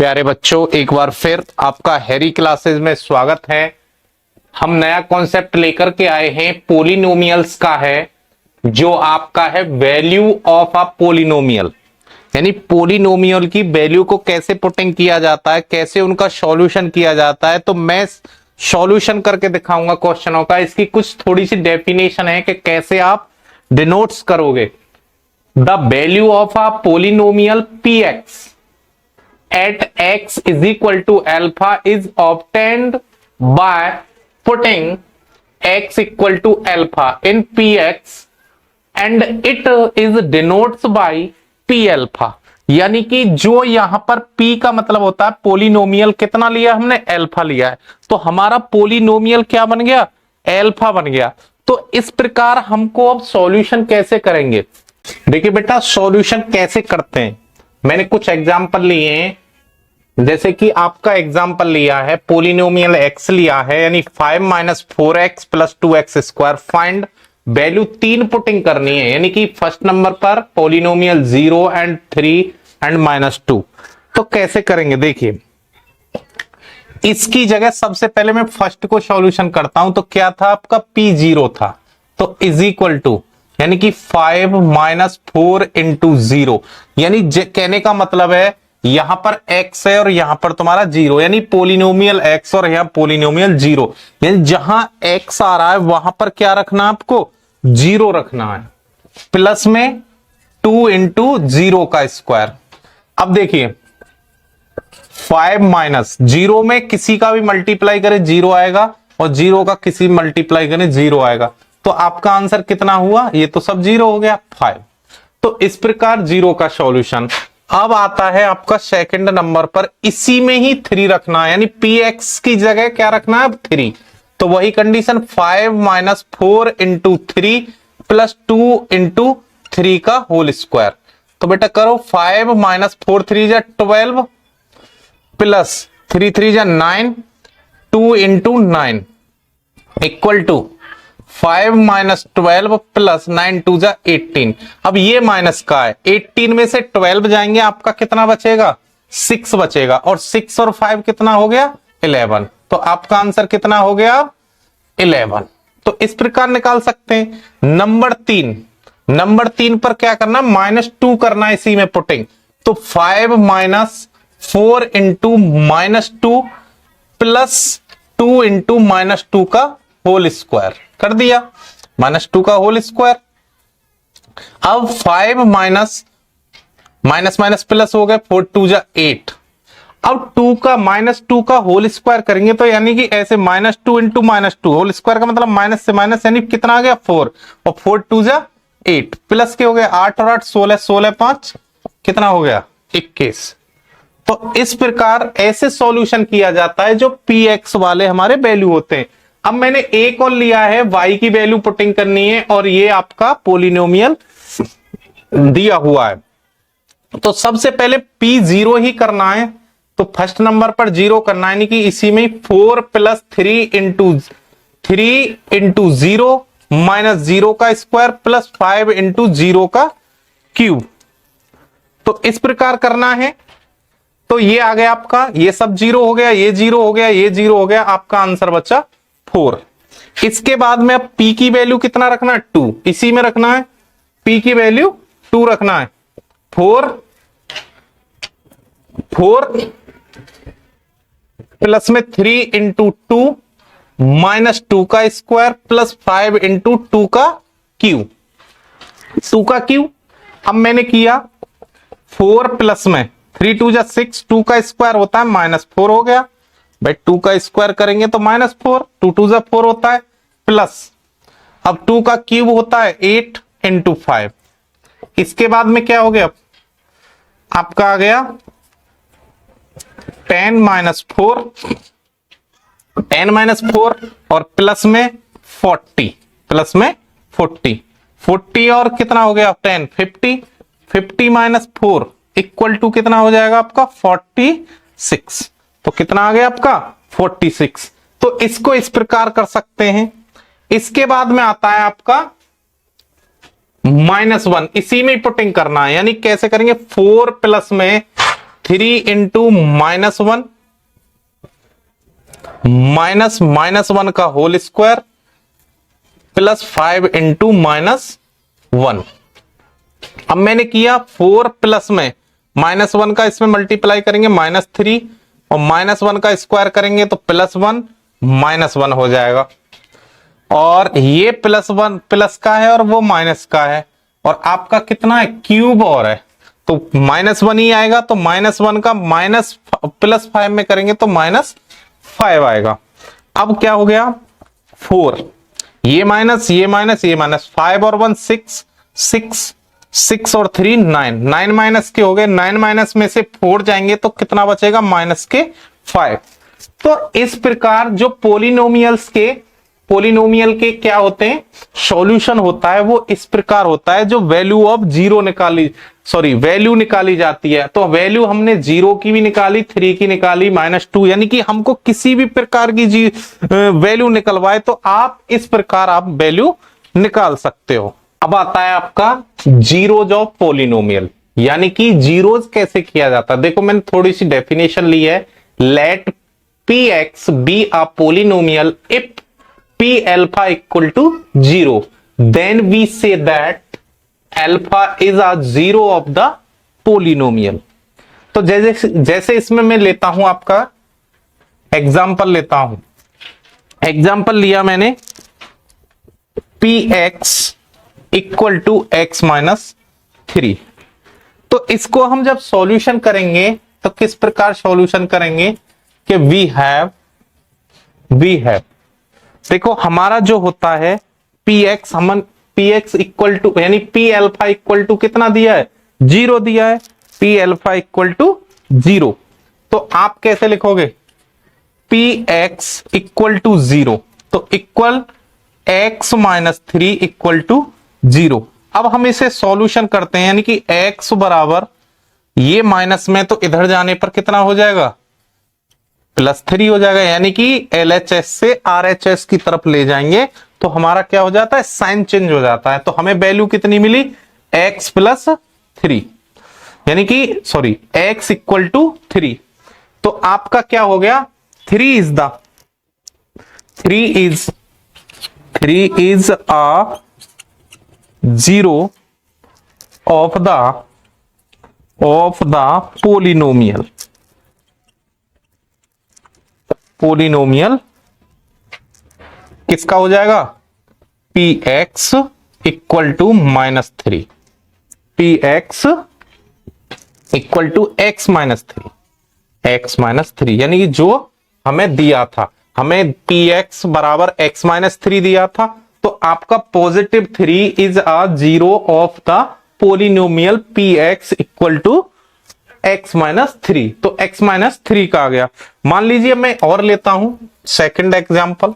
प्यारे बच्चों, एक बार फिर आपका हैरी क्लासेस में स्वागत है। हम नया कॉन्सेप्ट लेकर के आए हैं, पोलिनोमियल्स का है, जो आपका है वैल्यू ऑफ अ पोलिनोमियल, यानी पोलिनोमियल की वैल्यू को कैसे पुटिंग किया जाता है, कैसे उनका सॉल्यूशन किया जाता है। तो मैं सॉल्यूशन करके दिखाऊंगा क्वेश्चनों का। इसकी कुछ थोड़ी सी डेफिनेशन है कि कैसे आप डिनोट्स करोगे। The value of a polynomial P x at x is equal to alpha is obtained by putting x equal to alpha in px and it is denotes by p alpha। यानी कि जो यहां पर p का मतलब होता है polynomial, कितना लिया हमने, अल्फा लिया है, तो हमारा पोलिनोमियल क्या बन गया, अल्फा बन गया। तो इस प्रकार हमको अब सॉल्यूशन कैसे करेंगे। देखिए बेटा, सॉल्यूशन कैसे करते हैं, मैंने कुछ एग्जांपल लिए हैं। जैसे कि आपका एग्जाम्पल लिया है, पोलिनोमियल x लिया है, यानी 5 minus 4x plus 2x square. Find value 3 putting करनी है, यानी कि फर्स्ट नंबर पर पोलिनोमियल 0 एंड 3 एंड -2। तो कैसे करेंगे, देखिए इसकी जगह सबसे पहले मैं फर्स्ट को सॉल्यूशन करता हूं। तो क्या था आपका, p0 था, तो इज इक्वल टू, यानी कि 5 माइनस 4 इंटू 0, यानी कहने का मतलब है यहां पर x है और यहां पर तुम्हारा 0, यानी पोलिनोमियल x और यहां पोलिनोमियल 0, यानी जहां x आ रहा है वहां पर क्या रखना है आपको, 0 रखना है, प्लस में 2 इंटू 0 का स्क्वायर। अब देखिए 5 माइनस 0 में किसी का भी मल्टीप्लाई करे 0 आएगा, और 0 का किसी मल्टीप्लाई करे 0 आएगा। तो आपका आंसर कितना हुआ, ये तो सब 0 हो गया, 5। तो इस प्रकार 0 का सॉल्यूशन। अब आता है आपका सेकंड नंबर पर, इसी में ही 3 रखना है, यानी px की जगह क्या रखना है, अब 3। तो वही condition, 5 minus 4 into 3 plus 2 into 3 का होल स्क्वायर। तो बेटा करो, 5 माइनस 4 3 जा 12 प्लस 3 3 जा 9, 2 into 9 equal to 5 minus 12 plus 9 2 जा 18। अब ये माइनस का है, 18 में से 12 जाएंगे, आपका कितना बचेगा, 6 बचेगा, और 6 और 5 कितना हो गया, 11। तो आपका आंसर कितना हो गया, 11। तो इस प्रकार निकाल सकते हैं। नंबर 3 पर क्या करना, -2 करना है, इसी में पुटिंग। तो 5 माइनस 4 इंटू -2 प्लस 2 इंटू -2 का होल स्क्वायर कर दिया, -2 का होल स्क्वायर। अब 5 माइनस माइनस प्लस हो गए, 4 2 जा 8। अब 2 का -2 का होल स्क्वायर करेंगे, तो यानी कि ऐसे -2 इंटू -2 होल स्क्वायर का मतलब माइनस से माइनस, यानी कितना आ गया 4, और 4 2 जा 8 प्लस के हो गए 8 और 8 16, 16 5 कितना हो गया, 21। तो इस प्रकार ऐसे सॉल्यूशन किया जाता है जो px वाले हमारे वैल्यू होते हैं। अब मैंने एक और लिया है, y की वैल्यू पुटिंग करनी है, और ये आपका पोलिनोमियल दिया हुआ है। तो सबसे पहले p0 ही करना है, तो फर्स्ट नंबर पर 0 करना है, यानी कि इसी में 4 प्लस 3 इंटू 0 माइनस 0 का स्क्वायर प्लस 5 इंटू 0 का क्यूब। तो इस प्रकार करना है। तो ये आ गया आपका, ये सब 0 हो गया, ये 0 हो गया, ये 0 हो गया, आपका आंसर बचा 4। इसके बाद में अब p की वैल्यू कितना रखना है, 2, इसी में रखना है, p की वैल्यू 2 रखना है। 4 प्लस में 3 इंटू 2 माइनस 2 का स्क्वायर प्लस 5 इंटू 2 का क्यू, 2 का क्यू। अब मैंने किया 4 प्लस में 3 2 जा 6, 2 का स्क्वायर होता है -4 हो गया भाई, 2 का स्क्वायर करेंगे तो -4, 2 2 जा 4 होता है, प्लस अब 2 का क्यूब होता है 8 इंटू 5। इसके बाद में क्या हो गया, आपका आ गया 10 माइनस 4 और प्लस में 40, प्लस में 40 और कितना हो गया 10, 50 माइनस 4 इक्वल टू कितना हो जाएगा आपका 46। तो कितना आ गया आपका 46। तो इसको इस प्रकार कर सकते हैं। इसके बाद में आता है आपका -1, इसी में पुटिंग करना है, यानी कैसे करेंगे, 4 प्लस में 3 इंटू -1 -1 का होल स्क्वायर प्लस 5 इंटू -1। अब मैंने किया 4 प्लस में -1 का इसमें मल्टीप्लाई करेंगे -3 और -1 का स्क्वायर करेंगे तो +1 -1 हो जाएगा। और ये +1 प्लस का है और वो माइनस का है, और आपका कितना है क्यूब और है तो -1 ही आएगा। तो -1 का +5 में करेंगे तो -5 आएगा। अब क्या हो गया 4, ये माइनस ये माइनस ये माइनस, 5 और 1 6 6 6 और 3 9 9 माइनस के हो गए, 9 माइनस में से 4 जाएंगे तो कितना बचेगा -5। तो इस प्रकार जो पोलिनोमियल के क्या होते हैं सॉल्यूशन होता है वो इस प्रकार होता है, जो वैल्यू ऑफ जीरो वैल्यू निकाली जाती है। तो वैल्यू हमने 0 की भी निकाली, 3 की निकाली, -2, यानी कि हमको किसी भी प्रकार की वैल्यू निकलवाए तो आप इस प्रकार आप वैल्यू निकाल सकते हो। अब आता है आपका जीरोज ऑफ पोलिनोमियल, यानी कि जीरोज कैसे किया जाता है। देखो मैंने थोड़ी सी डेफिनेशन ली है। Let px be a polynomial if p alpha equal to 0, then we say that alpha is a zero of the polynomial। तो जैसे इसमें मैं लेता हूं आपका एग्जाम्पल लेता हूं, एग्जाम्पल लिया मैंने px इक्वल टू x -3। तो इसको हम जब सॉल्यूशन करेंगे तो किस प्रकार सॉल्यूशन करेंगे कि वी हैव देखो हमारा जो होता है px इक्वल टू यानी p अल्फा इक्वल टू कितना दिया है 0 दिया है, p अल्फा इक्वल टू 0। तो आप कैसे लिखोगे px इक्वल टू 0 तो इक्वल x -3 इक्वल टू 0। अब हम इसे सॉल्यूशन करते हैं, यानी कि x बराबर ये माइनस में तो इधर जाने पर कितना हो जाएगा +3 हो जाएगा, यानी कि LHS से RHS की तरफ ले जाएंगे तो हमारा क्या हो जाता है साइन चेंज हो जाता है। तो हमें वैल्यू कितनी मिली x +3, यानी कि x इक्वल टू 3। तो आपका क्या हो गया 3 is a zero of the polynomial किसका हो जाएगा px equal to -3, px equal to x -3, यानी कि जो हमें दिया था, हमें px बराबर x -3 दिया था। तो आपका +3 is a zero of the polynomial px equal to x -3। तो x -3 का आ गया। मान लीजिए मैं और लेता हूं सेकंड एग्जांपल।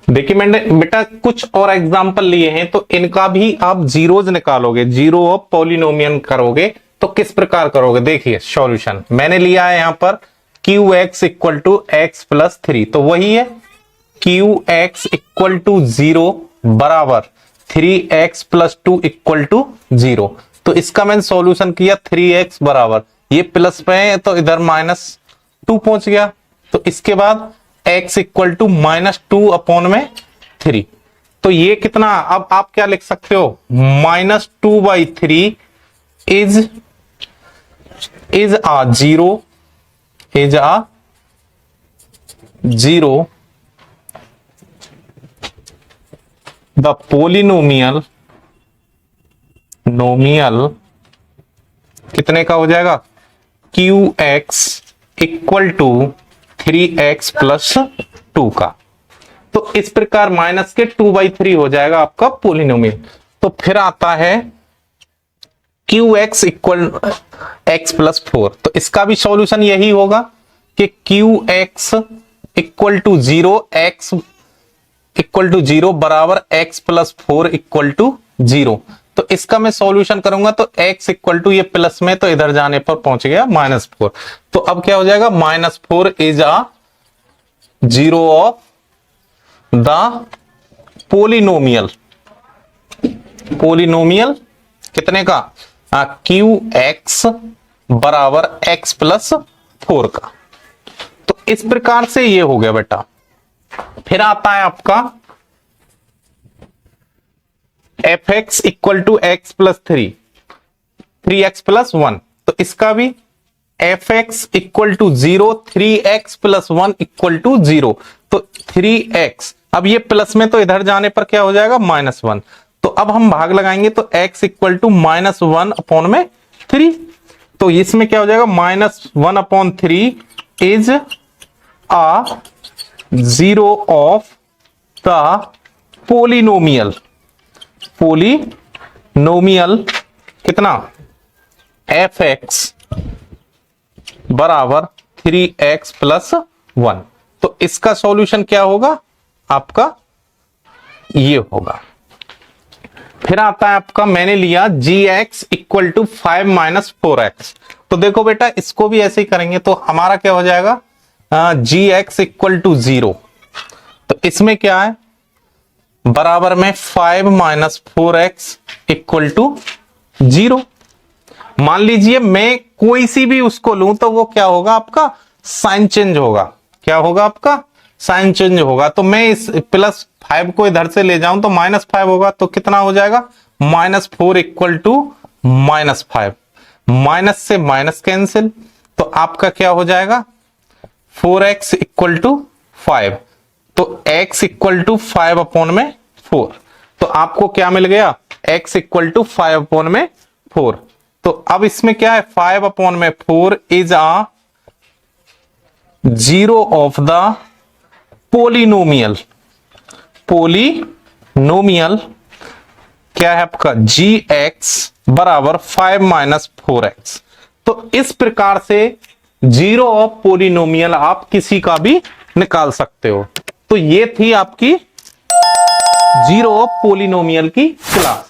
देखिए मैंने बेटा कुछ और एग्जांपल लिए हैं तो इनका भी आप जीरोज निकालोगे, जीरो ऑफ पोलिनोमियल करोगे तो किस प्रकार करोगे। देखिए सॉल्यूशन मैंने लिया है यहां पर qx इक्वल टू x +3, तो वही है qx इक्वल टू 0 बराबर 3x + 2 इक्वल टू 0। तो इसका मैंने सॉल्यूशन किया 3x बराबर ये प्लस पे है तो इधर -2 पहुंच गया। तो इसके बाद x इक्वल टू -2/3। तो ये कितना, अब आप क्या लिख सकते हो -2/3 is a zero the polynomial कितने का हो जाएगा qx इक्वल टू 3x + 2 का। तो इस प्रकार माइनस के 2/3 हो जाएगा आपका पोलिनोमियल। तो फिर आता है qx इक्वल x + 4। तो इसका भी सॉल्यूशन यही होगा कि qx equal to 0, x equal to 0 बराबर x + 4 इक्वल टू 0। तो इसका मैं सॉल्यूशन करूंगा तो x इक्वल टू ये प्लस में तो इधर जाने पर पहुंच गया -4। तो अब क्या हो जाएगा -4 is a zero of the polynomial कितने का qx बराबर x प्लस 4 का। तो इस प्रकार से ये हो गया बेटा। फिर आता है आपका fx equal to x plus 3x plus 1। तो इसका भी fx equal to 0, 3x plus 1 equal to 0। तो 3x, अब ये प्लस में तो इधर जाने पर क्या हो जाएगा -1। तो अब हम भाग लगाएंगे तो x इक्वल टू -1 अपॉन में 3। तो इसमें क्या हो जाएगा -1 upon 3 is a zero of the polynomial. Polynomial कितना fx बराबर 3x प्लस 1। तो इसका सॉल्यूशन क्या होगा आपका, ये होगा। फिर आता है आपका, मैंने लिया gx equal to 5 minus 4x। तो देखो बेटा इसको भी ऐसे ही करेंगे तो हमारा क्या हो जाएगा gx इक्वल टू 0। तो इसमें क्या है बराबर में 5 माइनस 4x इक्वल टू 0। मान लीजिए मैं कोई सी भी उसको लूं तो वो क्या होगा आपका साइन चेंज होगा। क्या होगा आपका साइन चेंज होगा। तो मैं इस +5 को इधर से ले जाऊं तो -5 होगा। तो कितना हो जाएगा -4 इक्वल टू -5। माइनस से माइनस कैंसिल, तो आपका क्या हो जाएगा 4x इक्वल टू 5। तो x इक्वल टू 5 अपॉन में 4। तो आपको क्या मिल गया x इक्वल टू 5 अपॉन में 4। तो अब इसमें क्या है 5 अपॉन में 4 is a zero of the polynomial. Polynomial क्या है आपका gx बराबर 5 माइनस 4x। तो इस प्रकार से जीरो ऑफ पोलिनोमियल आप किसी का भी निकाल सकते हो। तो ये थी आपकी जीरो ऑफ पोलिनोमियल की क्लास।